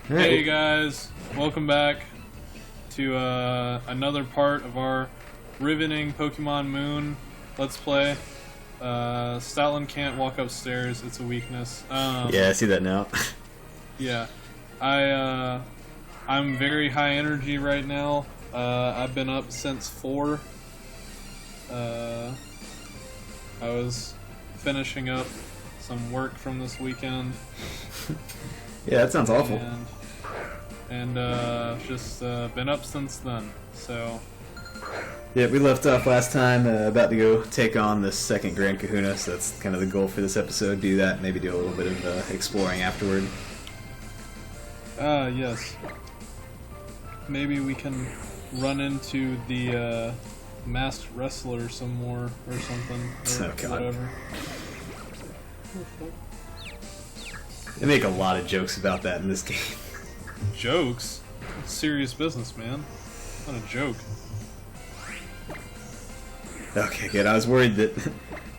Hey guys, welcome back to another part of our riveting Pokemon Moon Let's Play. Stoutland can't walk upstairs, it's a weakness. Yeah, I see that now. Yeah, I'm very high energy right now. I've been up since 4. I was finishing up some work from this weekend. Yeah, that sounds awful. And just been up since then, so... Yeah, we left off last time about to go take on the second Grand Kahuna, so that's kind of the goal for this episode. Do that, maybe do a little bit of exploring afterward. Yes. Maybe we can run into the masked wrestler some more, or something. Or Oh, God. whatever. They make a lot of jokes about that in this game. Jokes? It's serious business, man. Not a joke. Okay, good. I was worried that...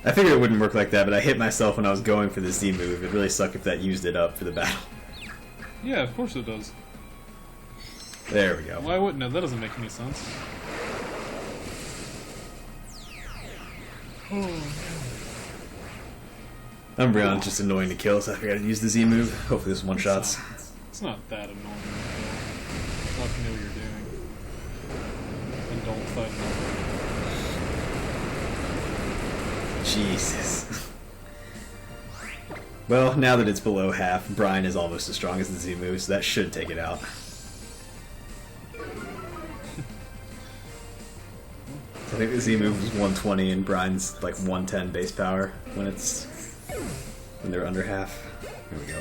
I figured it wouldn't work like that, but I hit myself when I was going for the Z move. It'd really suck if that used it up for the battle. Yeah, of course it does. There we go. Why wouldn't it? That doesn't make any sense. Umbreon's just annoying to kill, so I figured I'd use the Z move. Hopefully this one-shots. It's not that annoying. Well, if you know what you're doing. And don't fight another. Jesus. Well, now that it's below half, Brian is almost as strong as the Z move, so that should take it out. I think the Z move is 120 and Brian's like 110 base power when they're under half. Here we go.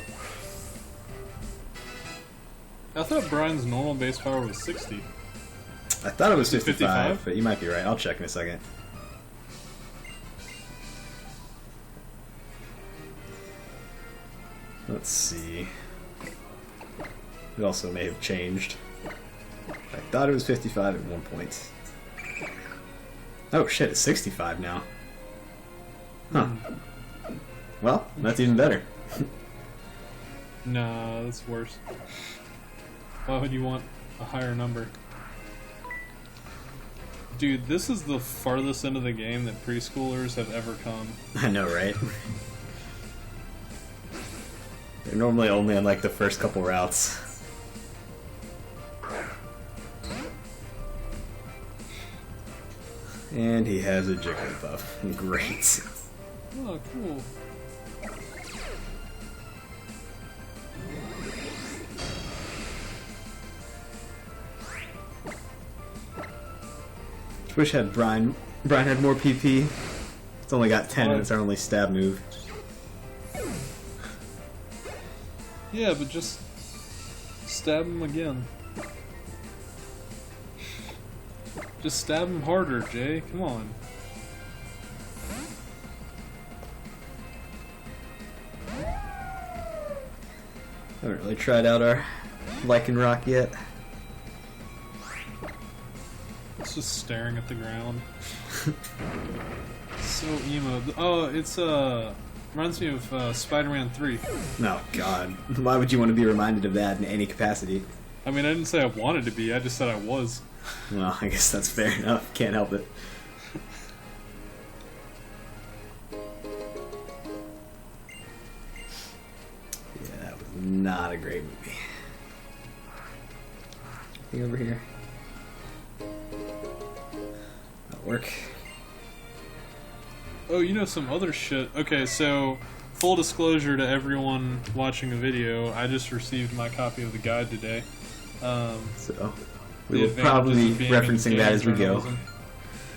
I thought Brian's normal base power was 60. I thought it was 55, 55? but you might be right. I'll check in a second. Let's see. It also may have changed. I thought it was 55 at one point. Oh shit, it's 65 now. Huh. Well, that's even better. Nah, that's worse. Why would you want a higher number? Dude, this is the farthest end of the game that preschoolers have ever come. I know, right? They're normally only on like the first couple routes. And he has a Jigglypuff. Great. Oh, cool. Wish had Brian had more PP. It's only got 10 and it's our only stab move. Yeah, but just stab him again. Just stab him harder, Jay. Come on. Haven't really tried out our Lycanroc yet. It's just staring at the ground. So emo. Oh, it's reminds me of Spider-Man 3. Oh god. Why would you want to be reminded of that in any capacity? I mean, I didn't say I wanted to be, I just said I was. Well, I guess that's fair enough. Can't help it. Yeah, that was not a great movie. Anything over here? That'll work. Oh, you know some other shit. Okay, so, full disclosure to everyone watching the video, I just received my copy of the guide today. So, we will probably be referencing that as we go.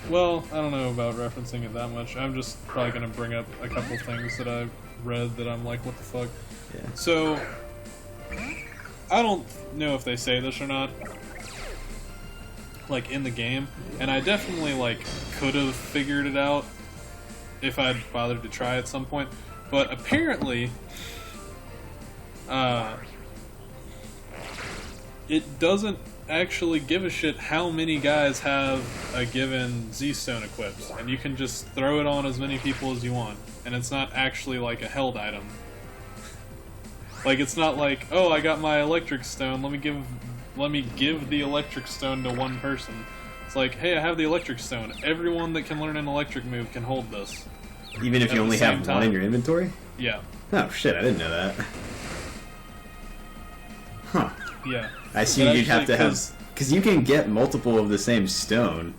Well, I don't know about referencing it that much. I'm just probably going to bring up a couple things that I've read that I'm like, what the fuck? Yeah. So, I don't know if they say this or not, like, in the game, and I definitely, like, could have figured it out if I'd bothered to try at some point, but apparently, it doesn't actually give a shit how many guys have a given Z-Stone equipped, and you can just throw it on as many people as you want, and it's not actually like a held item. Like, it's not like, oh, I got my electric stone, let me give the electric stone to one person. It's like, hey, I have the electric stone. Everyone that can learn an electric move can hold this. Even if you only have one in your inventory? Yeah. Oh shit, I didn't know that. Huh. Yeah. I assume you'd have to have... Because you can get multiple of the same stone.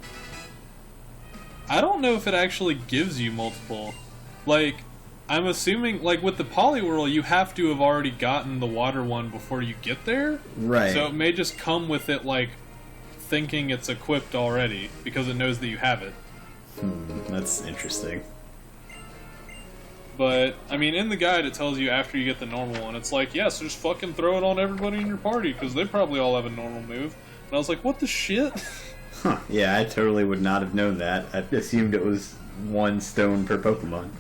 I don't know if it actually gives you multiple. Like, I'm assuming, like, with the Poliwhirl, you have to have already gotten the water one before you get there. Right. So it may just come with it, like, thinking it's equipped already, because it knows that you have it. That's interesting. But, I mean, in the guide it tells you after you get the normal one, it's like, yeah, so just fucking throw it on everybody in your party, because they probably all have a normal move. And I was like, what the shit? Huh, yeah, I totally would not have known that. I assumed it was one stone per Pokemon.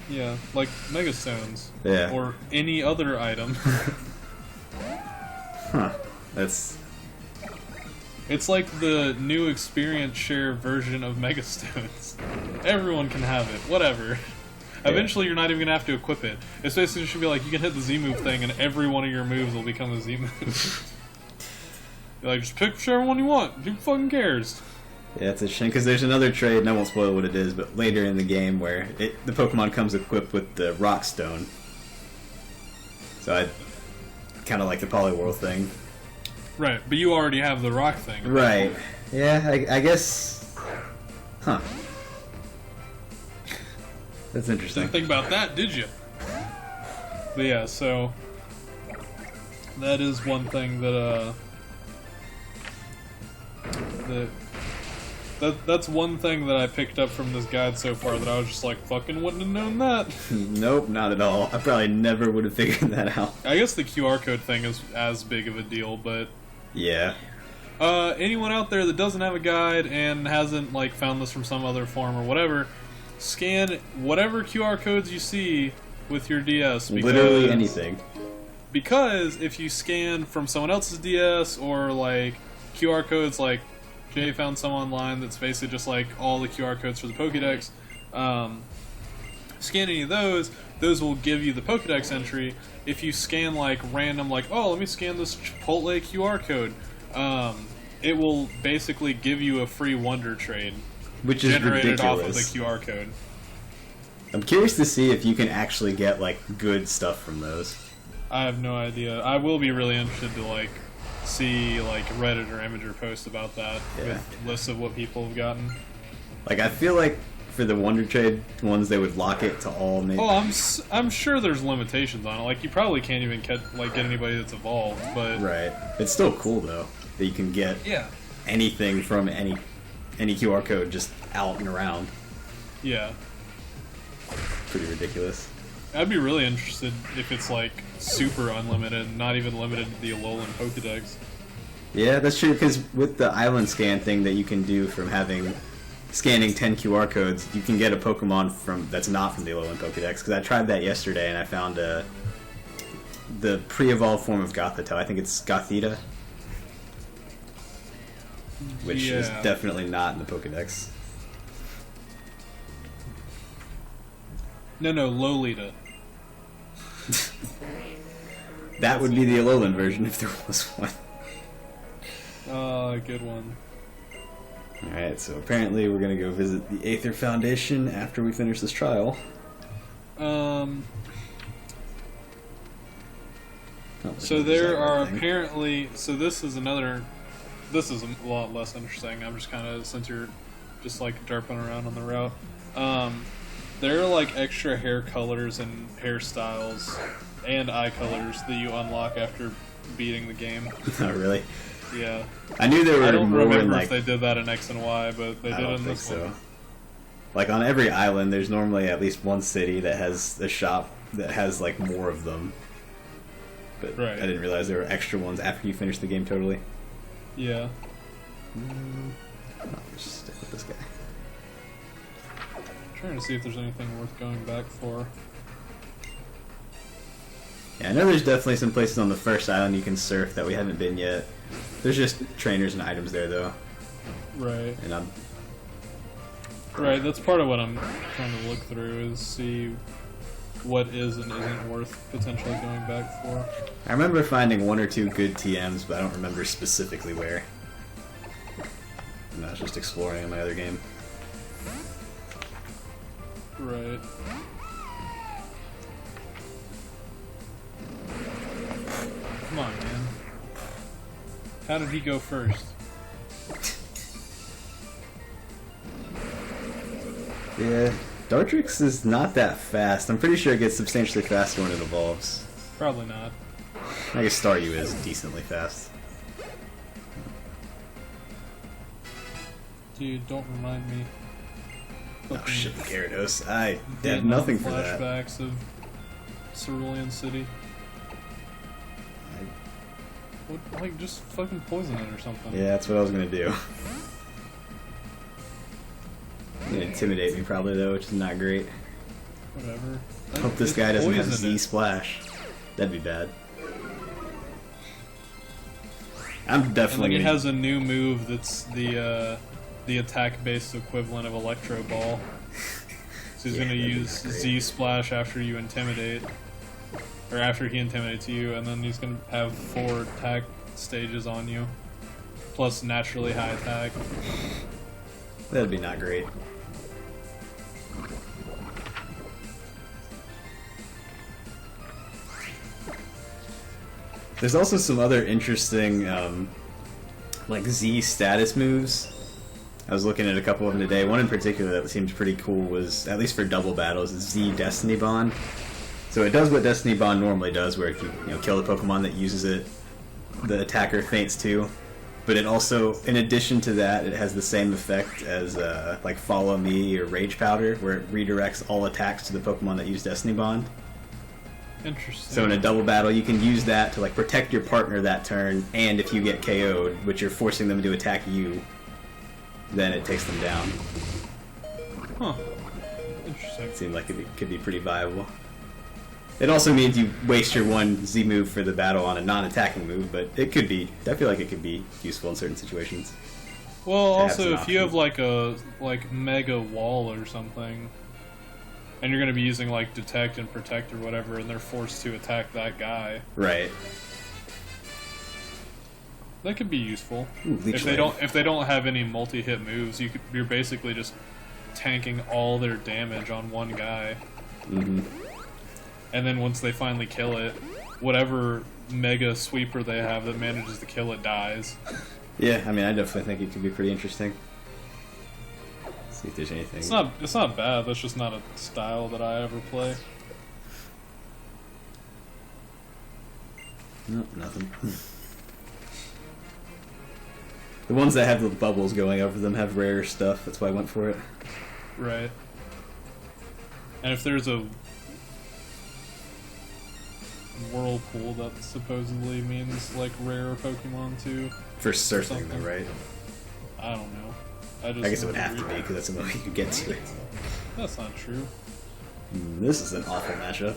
Yeah, like Mega Stones. Yeah. Or any other item. Huh, that's... It's like the new experience share version of Mega Stones. Everyone can have it, whatever. Yeah. Eventually you're not even going to have to equip it. It's basically just going to be like, you can hit the Z-move thing and every one of your moves will become a Z-move. You're like, just pick whichever one you want. Who fucking cares? Yeah, it's a shame, because there's another trade, and I won't spoil what it is, but later in the game where the Pokemon comes equipped with the Rock Stone. So I kind of like the Poliwhirl thing. Right, but you already have the rock thing. Right. Yeah, I guess... Huh. That's interesting. Didn't think about that, did you? But yeah, so... That is one thing that, That's one thing that I picked up from this guide so far that I was just like, fucking wouldn't have known that. Nope, not at all. I probably never would have figured that out. I guess the QR code thing is as big of a deal, but... Yeah. Anyone out there that doesn't have a guide and hasn't, like, found this from some other form or whatever, scan whatever QR codes you see with your DS. Because, literally anything. Because if you scan from someone else's DS or, like, QR codes, like, Jay found some online that's basically just, like, all the QR codes for the Pokédex, scan any of those will give you the Pokédex entry. If you scan, like, random, like, oh, let me scan this Chipotle QR code, it will basically give you a free Wonder Trade. Which is generated ridiculous. off of the QR code. I'm curious to see if you can actually get, like, good stuff from those. I have no idea. I will be really interested to, like, see, like, Reddit or Imager posts about that with lists of what people have gotten. Like, I feel like for the Wonder Trade ones, they would lock it to all. Maybe. Oh, I'm sure there's limitations on it. Like, you probably can't even get anybody that's evolved, but... Right. It's still cool, though, that you can get anything from any QR code just out and around. Yeah. Pretty ridiculous. I'd be really interested if it's, like, super unlimited, not even limited to the Alolan Pokedex. Yeah, that's true, because with the island scan thing that you can do from scanning 10 QR codes, you can get a Pokemon that's not from the Alolan Pokedex, because I tried that yesterday and I found the pre-evolved form of Gothita. I think it's Gothita, which is definitely not in the Pokedex. No, Lolita. That would be the Alolan version if there was one. Good one. Alright, so apparently we're gonna go visit the Aether Foundation after we finish this trial. So there are apparently... So this is a lot less interesting. I'm just kind of, since you're just, like, derping around on the route. There are, like, extra hair colors and hairstyles and eye colors that you unlock after beating the game. Oh, really? Yeah. I knew there were more. I don't remember like, if they did that in X and Y, but they did in this one. Like, on every island, there's normally at least one city that has a shop that has, like, more of them. But I didn't realize there were extra ones after you finish the game totally. Yeah. I'll just stick with this guy. Trying to see if there's anything worth going back for. Yeah, I know there's definitely some places on the first island you can surf that we haven't been yet. There's just trainers and items there, though. Right. And Right, that's part of what I'm trying to look through, is see what is and isn't worth potentially going back for. I remember finding 1 or 2 good TMs, but I don't remember specifically where. And I was just exploring in my other game. Right. Come on, man. How did he go first? Yeah, Dartrix is not that fast. I'm pretty sure it gets substantially faster when it evolves. Probably not. I guess Staryu is decently fast. Dude, don't remind me. Oh shit, the Gyarados. I had Vietnam nothing for that. Flashbacks of Cerulean City. What, like, just fucking poison it or something. Yeah, that's what I was gonna do. It's gonna intimidate me probably though, which is not great. Whatever. Hope this guy doesn't have poison Z it. Splash. That'd be bad. I'm And definitely like it gonna... has a new move that's the attack-based equivalent of Electro Ball. So he's Yeah, gonna that'd be use great. Z Splash after you intimidate, or after he intimidates you, and then he's gonna have 4 attack stages on you, plus naturally high attack. That'd be not great. There's also some other interesting, like Z status moves. I was looking at a couple of them today. One in particular that seemed pretty cool was, at least for double battles, is Z Destiny Bond. So it does what Destiny Bond normally does, where if you kill the Pokemon that uses it, the attacker faints too. But it also, in addition to that, it has the same effect as like Follow Me or Rage Powder, where it redirects all attacks to the Pokemon that use Destiny Bond. Interesting. So in a double battle, you can use that to like protect your partner that turn, and if you get KO'd, which you're forcing them to attack you, then it takes them down. Huh. Interesting. It seemed like it could be pretty viable. It also means you waste your one Z move for the battle on a non-attacking move, but it could be. I feel like it could be useful in certain situations. Well, to have also some if you have options. like a mega wall or something, and you're gonna be using like detect and protect or whatever, and they're forced to attack that guy, Right. that could be useful. Ooh, Leech Wave. If they don't have any multi-hit moves, you're basically just tanking all their damage on one guy. Mm-hmm. And then once they finally kill it, whatever mega sweeper they have that manages to kill it dies. Yeah, I mean, I definitely think it could be pretty interesting. Let's see if there's anything. It's not bad. That's just not a style that I ever play. Nope, nothing. The ones that have the bubbles going over them have rare stuff. That's why I went for it. Right. And if there's a whirlpool, that supposedly means like rare Pokemon too. For surfing, Something. though, right? I don't know. I guess it would have to be, because that's the only way you could get to it. That's not true. This is an awful matchup.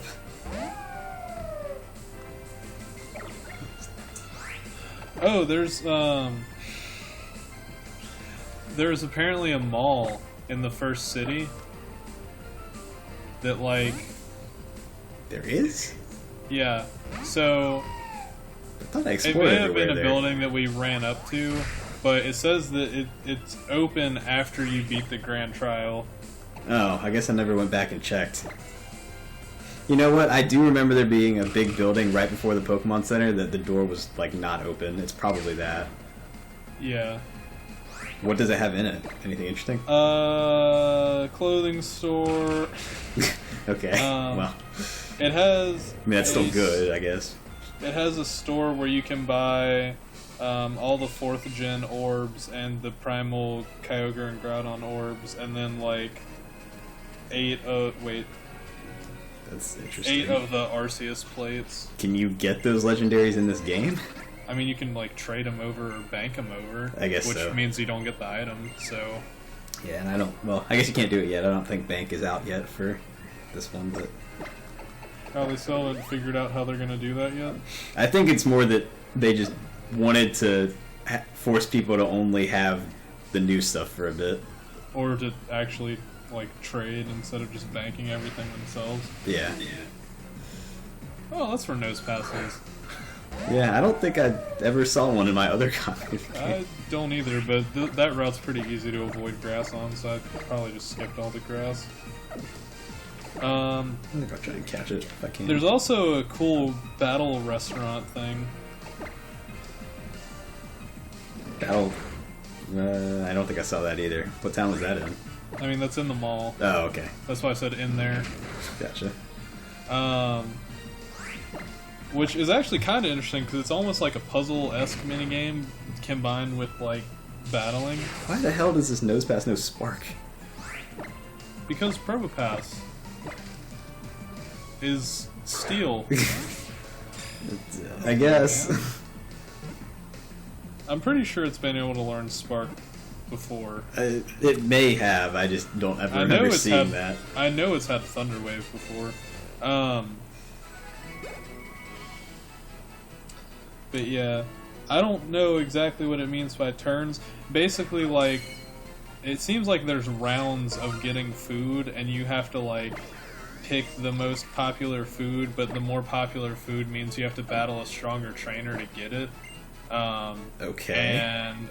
Oh, there's apparently a mall in the first city that like There is? yeah. So I thought I it explored may have everywhere been a there. building that we ran up to, but it says that it's open after you beat the grand trial. Oh, I guess I never went back and checked. You know what? I do remember there being a big building right before the Pokemon Center that the door was, like, not open. It's probably that. Yeah. What does it have in it? Anything interesting? Clothing store. Okay, well. It has. I mean, that's still good, I guess. It has a store where you can buy all the 4th gen orbs and the primal Kyogre and Groudon orbs, and then like 8 of That's interesting. the Arceus plates. Can you get those legendaries in this game? I mean, you can like trade them over or bank them over. I guess which so. means you don't get the item. So Yeah, and I don't... Well, I guess you can't do it yet. I don't think Bank is out yet for this one, but... they still haven't figured out how they're gonna do that yet. I think it's more that they just wanted to force people to only have the new stuff for a bit. Or to actually like trade instead of just banking everything themselves. Yeah. Oh, that's where nose pass is. Yeah, I don't think I ever saw one in my other copy. I don't either, but that route's pretty easy to avoid grass on, so I probably just skipped all the grass. I'm gonna go try and catch it if I can. There's also a cool battle restaurant thing. Battle. I don't think I saw that either. What town was that in? I mean, that's in the mall. Oh, okay. That's why I said in there. Gotcha. Which is actually kind of interesting because it's almost like a puzzle-esque minigame combined with like battling. Why the hell does this nose pass no spark? Because Probopass is steel. I guess. I'm pretty sure it's been able to learn Spark before. It may have. I just don't ever remember seeing that. I know it's had Thunder Wave before. But yeah, I don't know exactly what it means by turns. Basically, like, it seems like there's rounds of getting food, and you have to, like, pick the most popular food, but the more popular food means you have to battle a stronger trainer to get it. Okay. And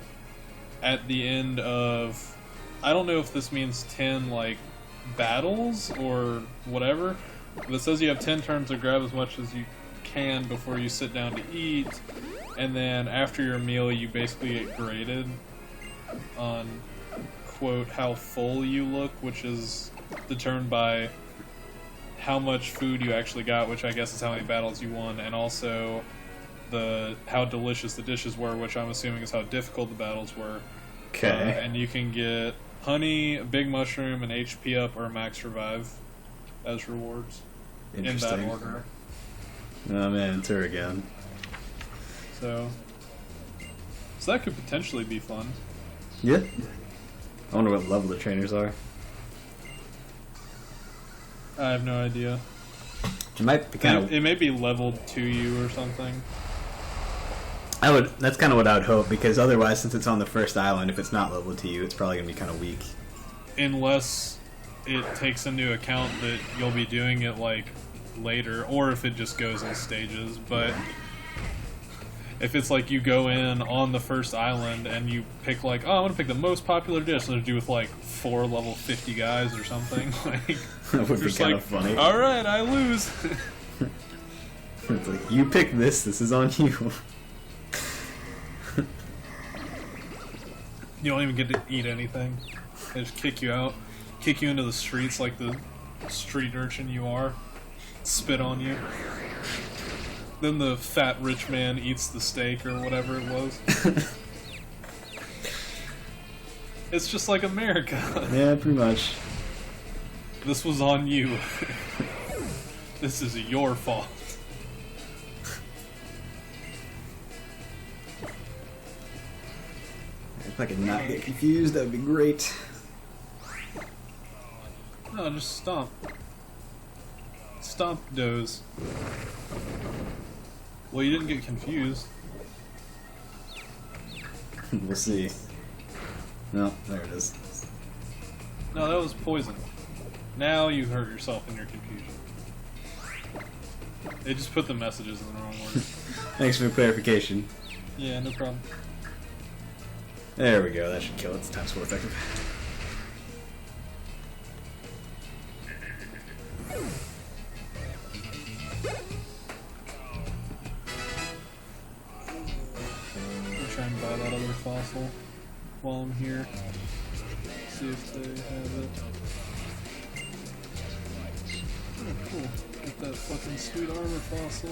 at the end of... I don't know if this means 10, like, battles or whatever, but it says you have 10 turns to grab as much as you can before you sit down to eat, and then after your meal you basically get graded on, quote, how full you look, which is determined by how much food you actually got, which I guess is how many battles you won, and also how delicious the dishes were, which I'm assuming is how difficult the battles were. Okay. And you can get honey, a big mushroom, an HP up, or a max revive as rewards in that order. Oh man, tour again. So that could potentially be fun. Yeah. I wonder what level the trainers are. I have no idea. It might be kind of. It may be leveled to you or something. That's kind of what I would hope, because otherwise, since it's on the first island, if it's not leveled to you, it's probably gonna be kind of weak. Unless it takes into account that you'll be doing it like later, or if it just goes in stages. But if it's like you go in on the first island and you pick like, oh, I'm gonna pick the most popular dish to do with like 4 level 50 guys or something, like that would be kind of funny. All right, I lose. It's like, you pick this is on you. You don't even get to eat anything. They just kick you out, kick you into the streets like the street urchin you are. Spit on you. Then the fat rich man eats the steak or whatever it was. It's just like America. Yeah, pretty much. This was on you. This is your fault. If I could not get confused, that would be great. No, just stomp. Stomp doze. Well, you didn't get confused. We'll see. No, there it is. No, that was poison. Now you hurt yourself in your confusion. They just put the messages in the wrong order. Thanks for the clarification. Yeah, no problem. There we go, that should kill it. It's times 4 effective. I'll try and buy that other fossil while I'm here. See if they have it. Oh, cool. Get that fucking sweet armor fossil.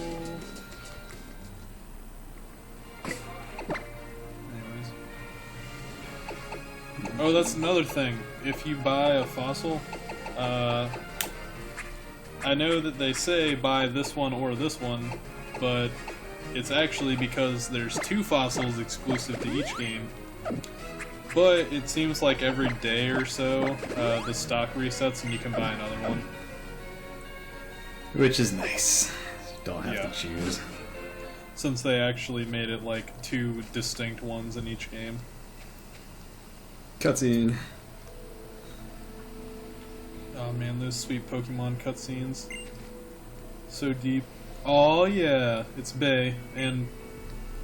Anyways. Oh, that's another thing. If you buy a fossil, I know that they say buy this one or this one, but it's actually because there's 2 fossils exclusive to each game. But it seems like every day or so, the stock resets and you can buy another one. Which is nice. Don't have to choose. Since they actually made it like 2 distinct ones in each game. Cutscene. Oh man, those sweet Pokemon cutscenes. So deep. Oh yeah, it's Bay and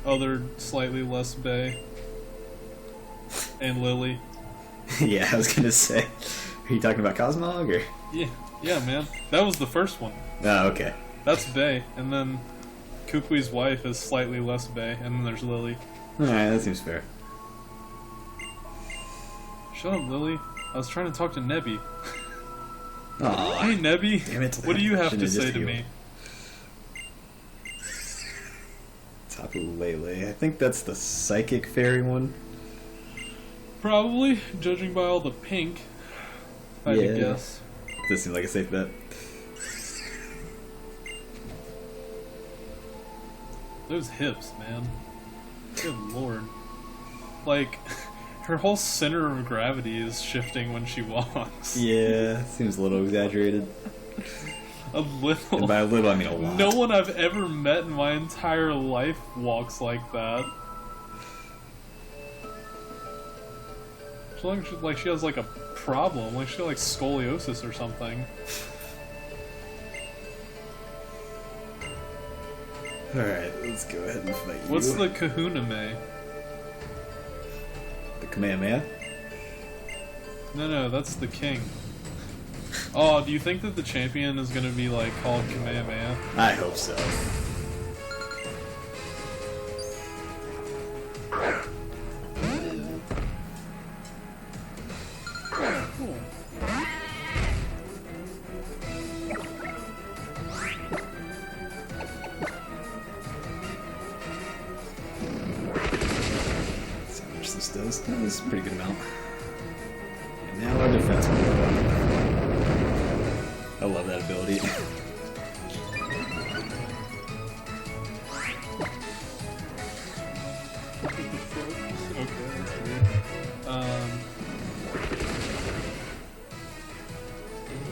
other slightly less Bay. And Lily. Yeah, I was gonna say. Are you talking about Cosmog or? Yeah, man. That was the first one. Oh, okay. That's Bay, and then Kukui's wife is slightly less Bay, and then there's Lily. Alright, that seems fair. Shut up, Lily. I was trying to talk to Nebby. Aw. Hey, Nebby. Damn it. What do you have to Should've say just to healed. me? Tapu Lele. I think that's the psychic fairy one. Probably, judging by all the pink. If I could guess. Does seem like a safe bet. Those hips, man. Good lord. Like, her whole center of gravity is shifting when she walks. Yeah, seems a little exaggerated. A little. And by a little, I mean a lot. No one I've ever met in my entire life walks like that. Like she has like a problem, like she has like scoliosis or something. Alright, let's go ahead and fight you. What's the Kahuna-me? The Kamehameha? No, that's the king. Oh, do you think that the champion is gonna be like called Kamehameha? I hope so. Cool. Let's see how much this does. Oh, this is a pretty good amount. And now our defense will go up. I love that ability. Okay, that's weird.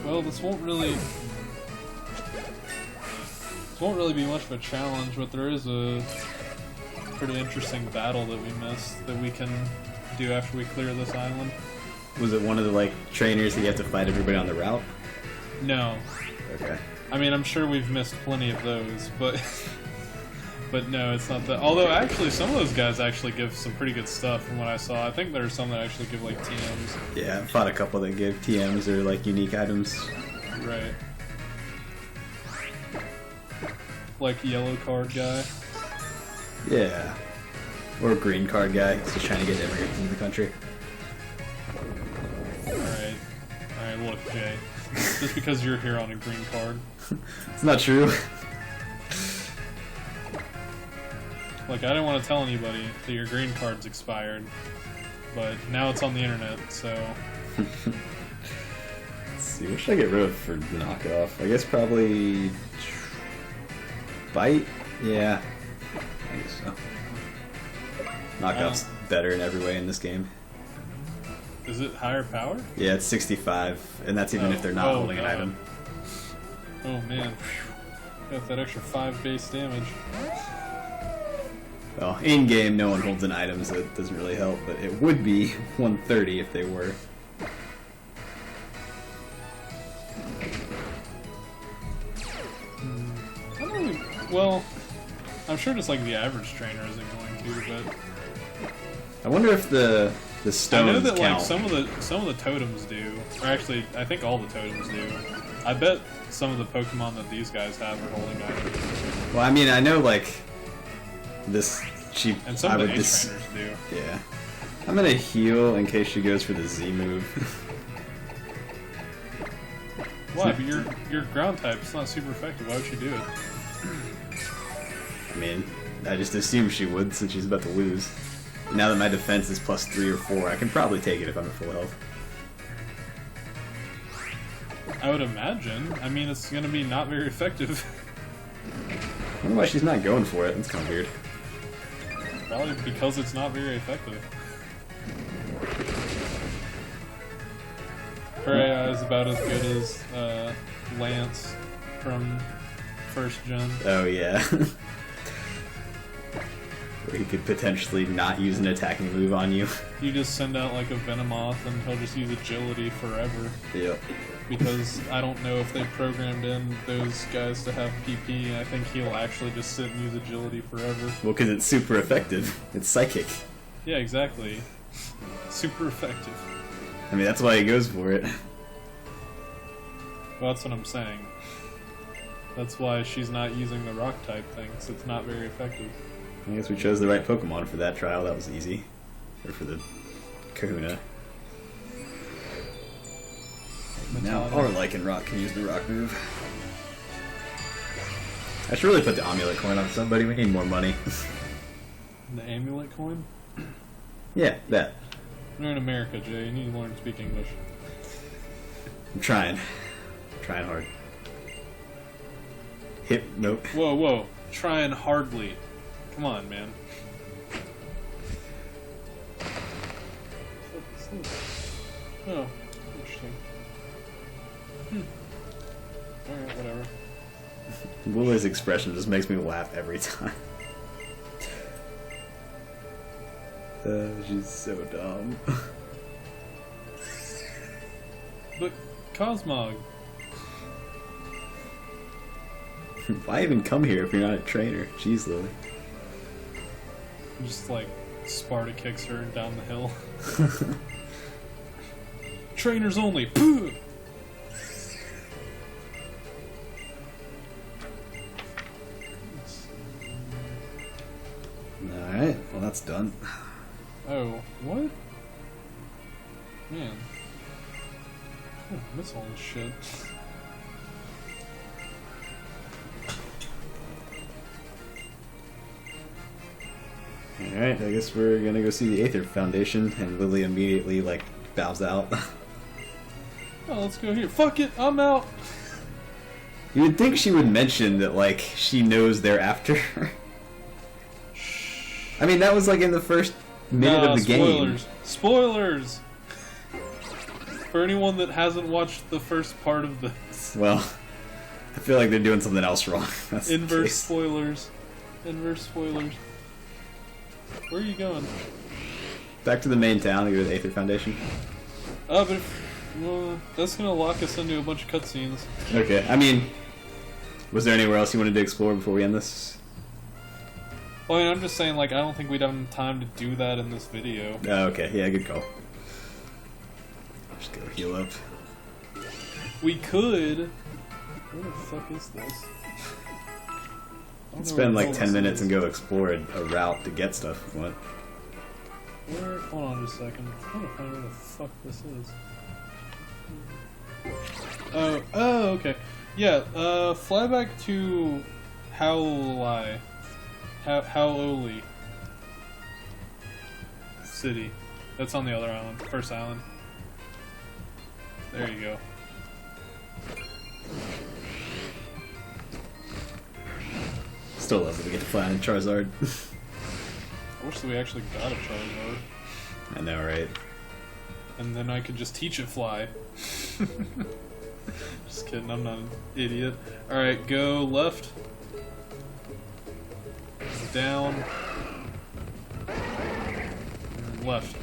Well, this won't really be much of a challenge, but there is a pretty interesting battle that we missed that we can do after we clear this island. Was it one of the like trainers that you have to fight everybody on the route? No. Okay. I mean, I'm sure we've missed plenty of those, but but no, it's not that. Although, actually, some of those guys actually give some pretty good stuff from what I saw. I think there are some that actually give, like, TMs. Yeah, I fought a couple that gave TMs or like unique items. Right. Like yellow card guy. Yeah. Or green card guy, who's just trying to get immigrants into the country. Alright, look, Jay. Just because you're here on a green card. It's not true. Look, I didn't want to tell anybody that your green card's expired, but now it's on the internet, so... Let's see, what should I get rid of for knockoff? I guess probably... Bite? Yeah. I guess so. Knockoff's better in every way in this game. Is it higher power? Yeah, it's 65, and that's even if they're not holding an God. item. Oh man. Got that extra 5 base damage. Well, in-game, no one holds an item, so it doesn't really help, but it would be 130 if they were. I don't really, well, I'm sure just like the average trainer isn't going to, but I wonder if the stones I know that count. like some of the totems do, or actually I think all the totems do. I bet some of the Pokemon that these guys have are holding items, Well, I mean, I know like this cheap. and some I of the would A dis- trainers do. Yeah. I'm gonna heal in case she goes for the Z move. Why? But your ground type is not super effective. Why would she do it? I mean, I just assumed she would since she's about to lose. Now that my defense is plus 3 or 4, I can probably take it if I'm at full health. I would imagine. I mean, it's gonna be not very effective. I wonder why she's not going for it. That's kind of weird. Probably because it's not very effective. Her AI is about as good as Lance from first gen. Oh, yeah. where he could potentially not use an attacking move on you. You just send out like a Venomoth and he'll just use agility forever. Yep. Because I don't know if they programmed in those guys to have PP. I think he'll actually just sit and use agility forever. Well, because it's super effective. It's psychic. Yeah, exactly. Super effective. I mean, that's why he goes for it. Well, that's what I'm saying. That's why she's not using the rock type thing, so it's not very effective. I guess we chose the right Pokemon for that trial. That was easy. Or for the Kahuna. Now our Lycanroc can use the rock move. I should really put the amulet coin on somebody. We need more money. The amulet coin? Yeah, that. You're in America, Jay. You need to learn to speak English. I'm trying. Trying hard. Hip, nope. Whoa, whoa. Trying hardly. Come on, man. Oh, interesting. Alright, whatever. Lily's expression just makes me laugh every time. She's so dumb. But Cosmog. Why even come here if you're not a trainer? Jeez, Lily. Just like Sparta kicks her down the hill. Trainers only. Pooh! Alright, well that's done. Oh, what? Man. Oh, miss all this shit. Alright, I guess we're gonna go see the Aether Foundation, and Lily immediately, like, bows out. Oh, let's go here. Fuck it, I'm out! You would think she would mention that, like, she knows they're after her. I mean, that was, like, in the first minute of the game. Spoilers! For anyone that hasn't watched the first part of this. Well, I feel like they're doing something else wrong. That's Inverse spoilers. Inverse spoilers. Where are you going? Back to the main town to go to the Aether Foundation. Oh, but that's gonna lock us into a bunch of cutscenes. Okay, I mean, was there anywhere else you wanted to explore before we end this? Well, I mean, I'm just saying, like, I don't think we'd have time to do that in this video. Oh, okay, yeah, good call. Just go heal up. We could... Where the fuck is this? Let's spend like 10 minutes and go explore a route to get stuff if you want. Where? Hold on just a second. I'm trying to find where the fuck this is. Oh, okay. Yeah, fly back to Howley. Howley City. That's on the other island. First island. There you go. Still love that we get to fly on Charizard. I wish that we actually got a Charizard. I know, right? And then I could just teach it fly. Just kidding, I'm not an idiot. Alright, go left. Down. And left.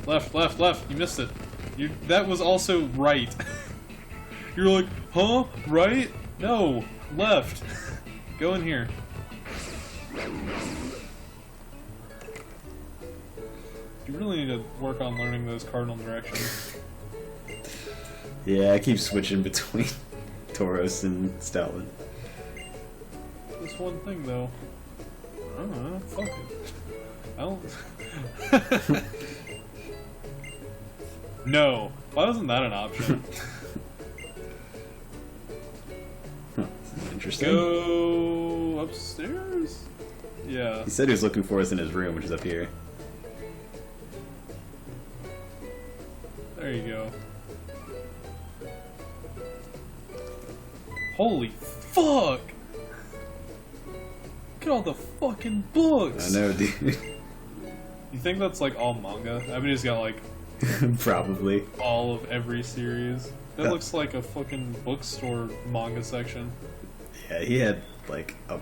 Left, left, left. You missed it. That was also right. You're like, huh? Right? No. Left. Go in here. You really need to work on learning those cardinal directions. Yeah, I keep switching between Tauros and Stoutland. This one thing, though. I don't know. Fuck it. I don't... No. Why wasn't that an option? Huh. Interesting. Go upstairs? Yeah. He said he was looking for us in his room, which is up here. There you go. Holy fuck! Look at all the fucking books! I know, dude. You think that's like all manga? I mean, he's got like Probably. all of every series. That looks like a fucking bookstore manga section. Yeah, he had like a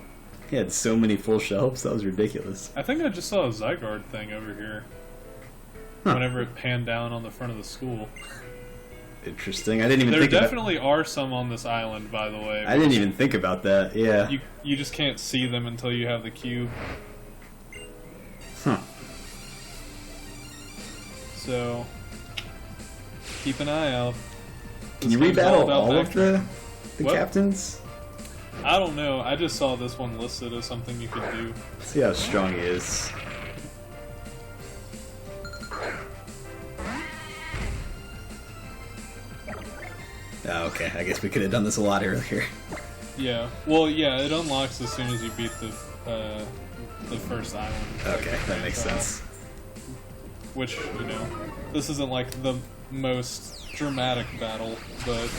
He had so many full shelves. That was ridiculous. I think I just saw a Zygarde thing over here. Huh. Whenever it panned down on the front of the school. Interesting. I didn't even There think definitely are some on this island, by the way. I didn't even think about that. Yeah. You just can't see them until you have the cube. Huh. So, keep an eye out. Can you This game's rebattle about all of backtrack. the What? captains? I don't know. I just saw this one listed as something you could do. See how strong he is. Oh, okay. I guess we could have done this a lot earlier. Yeah. Well, yeah. It unlocks as soon as you beat the first island. Okay, that makes trial. sense. Which, you know, this isn't like the most dramatic battle, but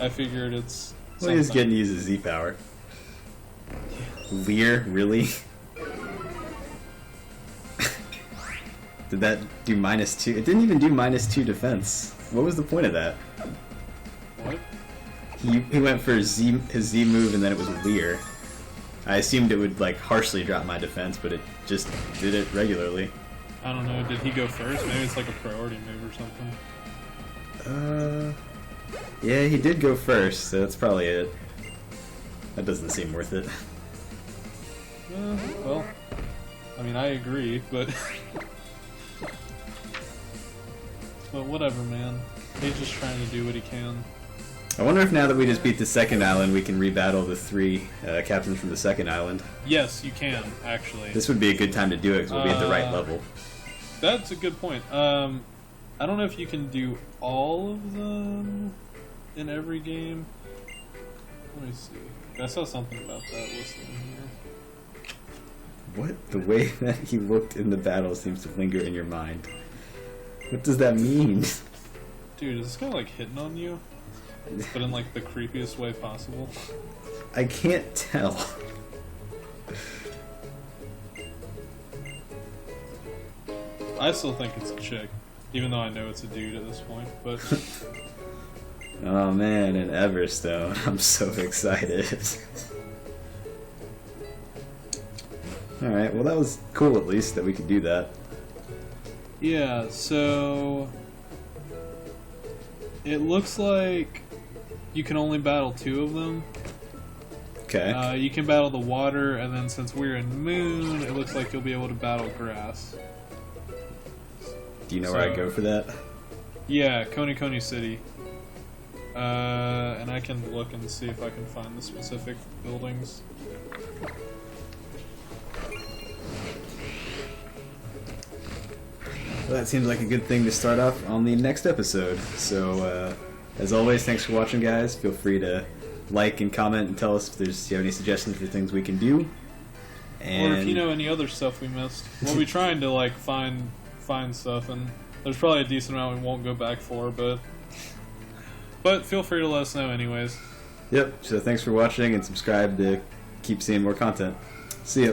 I figured it's. Well, he's something. getting to use his Z power. Lear, really? Did that do -2? It didn't even do -2 defense. What was the point of that? What? He went for his Z move and then it was Lear. I assumed it would like harshly drop my defense, but it just did it regularly. I don't know. Did he go first? Maybe it's like a priority move or something. Yeah, he did go first, so that's probably it. That doesn't seem worth it. Well, I mean, I agree, but but whatever, man. He's just trying to do what he can. I wonder if now that we just beat the second island, we can rebattle the 3 captains from the second island. Yes, you can actually. This would be a good time to do it because we'll be at the right level. That's a good point. I don't know if you can do all of them in every game. Let me see. I saw something about that listed in here. What? The way that he looked in the battle seems to linger in your mind. What does that mean? Dude, is this guy like hitting on you? But in like the creepiest way possible? I can't tell. I still think it's a chick, even though I know it's a dude at this point, but Oh man, an Everstone. I'm so excited. Alright, well that was cool at least that we could do that. yeah, so it looks like you can only battle 2 of them. Okay. You can battle the water, and then since we're in Moon, it looks like you'll be able to battle grass. Do you know where I go for that? Yeah, Coney City. And I can look and see if I can find the specific buildings. Well, that seems like a good thing to start off on the next episode. So, as always, thanks for watching, guys. Feel free to like and comment and tell us if you have any suggestions for things we can do. And Or if you know any other stuff we missed. We'll be trying to like find stuff, and there's probably a decent amount we won't go back for, but feel free to let us know anyways. Yep, so thanks for watching and subscribe to keep seeing more content. See ya.